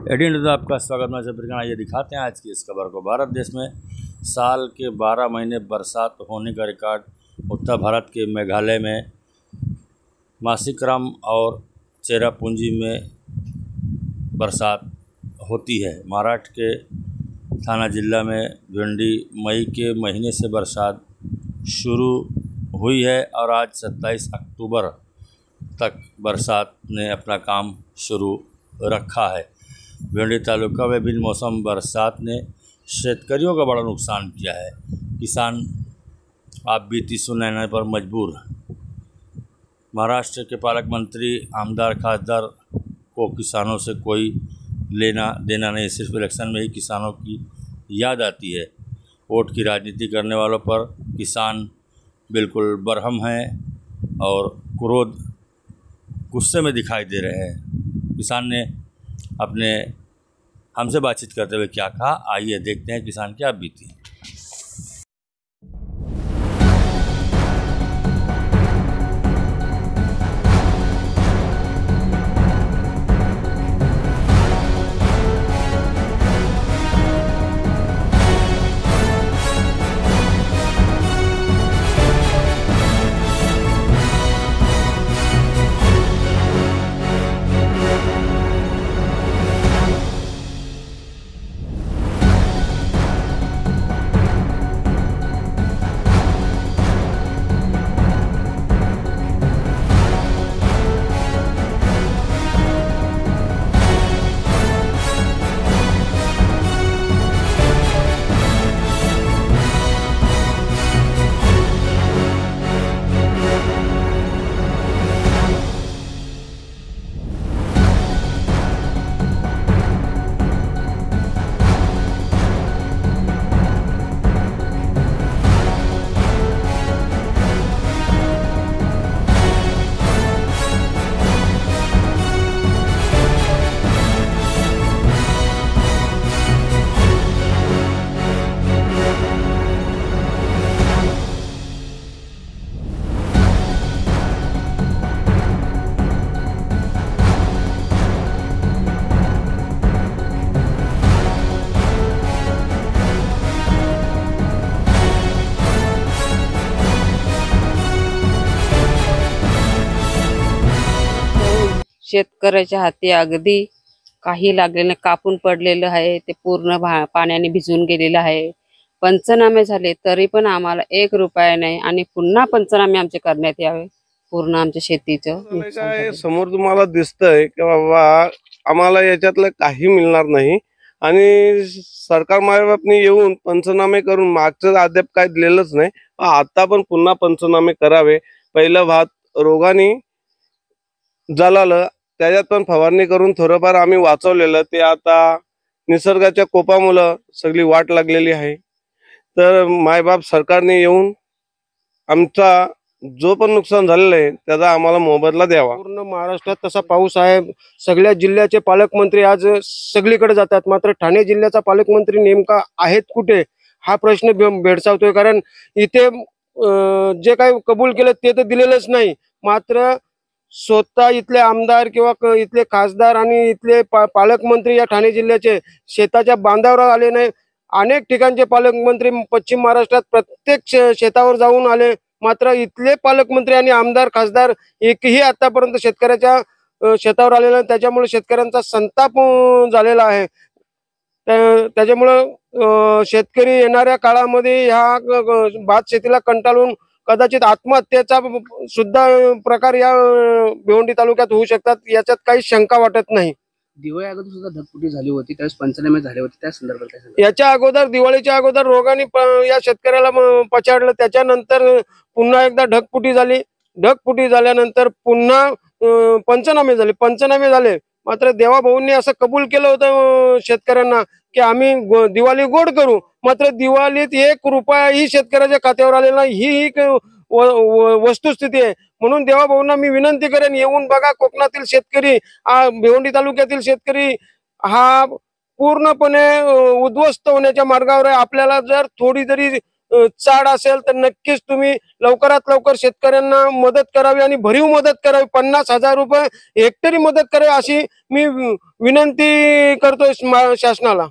Adin news में आपका स्वागत। मैं जबरखान आइए दिखाते हैं आज की इस खबर को। भारत देश में साल के 12 महीने बरसात होने का रिकॉर्ड उत्तर भारत के मेघालय में मासिकराम और चेरापूंजी में बरसात होती है। महाराष्ट्र के थाना जिला में भिंडी मई के महीने से बरसात शुरू हुई है और आज 27 अक्टूबर तक बरसात ने अपना काम शुरू रखा है। भिंडी तालुका में बिन मौसम बरसात ने शेतकरियों का बड़ा नुकसान किया है। किसान आप बीती सुनाने पर मजबूर। महाराष्ट्र के पालक मंत्री आमदार खासदार को किसानों से कोई लेना देना नहीं, सिर्फ इलेक्शन में ही किसानों की याद आती है। वोट की राजनीति करने वालों पर किसान बिल्कुल बरहम हैं और क्रोध गुस्से में दिखाई दे रहे हैं। किसान ने अपने हमसे बातचीत करते हुए क्या कहा, आइए देखते हैं किसान क्या बीती। शेतकऱ्याच्या हाती अगदी काही लागलेलं, कापून पडलेलं आहे, ते पूर्ण पाण्याने भिजून गेलेलं आहे। पंचनामे झाले तरी पण आम्हाला 1 रुपया नाही आणि पुन्हा पंचनामे आमचे करण्यात यावे। पूर्ण आमच्या शेतीचं नुकसान काय झालं। समोर तुम्हाला दिसतंय की बाबा आम्हाला याच्यातलं काही मिळणार नाही आणि सरकार मायबापनी येऊन पंचनामे करून मागचं अद्याप काय दिलेलंच नाही। आता पण पुन्हा पंचनामे करावे। पहिलं भात रोगाने जळालं, त्याच्यात पण फवारणी करून थोडंफार आम्ही वाचवलेलं, ते आता निसर्गाच्या कोपामुळे सगळी वाट लागलेली आहे। तर मायबाप सरकारने येऊन आमचा जो पण नुकसान झालेलं आहे त्याचा आम्हाला मोबदला द्यावा। पूर्ण महाराष्ट्रात तसा पाऊस आहे। सगळ्या जिल्ह्याचे पालकमंत्री आज सगळीकडे जातात, मात्र ठाणे जिल्ह्याचा पालकमंत्री नेमका आहेत कुठे हा प्रश्न भेडसावतोय। कारण इथे जे काही कबूल केलं ते तर दिलेलंच नाही, मात्र स्वतः इथले आमदार किंवा इथले खासदार आणि इथले पालकमंत्री या ठाणे जिल्ह्याचे शेताच्या बांधावर आले नाही। अनेक ठिकाणचे पालकमंत्री पश्चिम महाराष्ट्रात प्रत्येक शेतावर जाऊन आले, मात्र इथले पालकमंत्री आणि आमदार खासदार एकही आतापर्यंत शेतकऱ्याच्या शेतावर आलेला, त्याच्यामुळे शेतकऱ्यांचा संताप झालेला आहे। त्याच्यामुळे शेतकरी येणाऱ्या काळामध्ये ह्या भात शेतीला कंटाळून कदाचित आत्महत्येचा सुद्धा प्रकार या भिवंडी तालुक्यात होऊ शकतात, याच्यात काही शंका वाटत नाही। दिवाळी अगोदर सुद्धा धगफुटी झाली होती, त्यावेळेस पंचनामे झाले होते, त्या संदर्भात काय सांगाल? याच्या अगोदर दिवाळीच्या अगोदर रोगाने या शेतकऱ्याला पछाडलं, त्याच्यानंतर पुन्हा एकदा ढगफुटी झाली। ढगफुटी झाल्यानंतर पुन्हा पंचनामे झाले, मात्र देवाभाऊंनी असं कबूल केलं होतं शेतकऱ्यांना की आम्ही दिवाळी गोड करू, मात्र दिवाळीत 1 रुपयाही शेतकऱ्याच्या खात्यावर आलेला ही वस्तुस्थिती आहे। म्हणून देवाभाऊंना मी विनंती करेन, येऊन बघा कोकणातील शेतकरी, भिवंडी तालुक्यातील शेतकरी हा पूर्णपणे उद्ध्वस्त होण्याच्या मार्गावर आहे। आपल्याला जर थोडी जरी चाड असेल तर नक्कीच तुम्ही लवकरात लवकर शेतकऱ्यांना मदत करावी आणि भरीव मदत करावी. 50,000 रुपये हेक्टरी मदत करावी अशी मी विनंती करतोय शासनाला.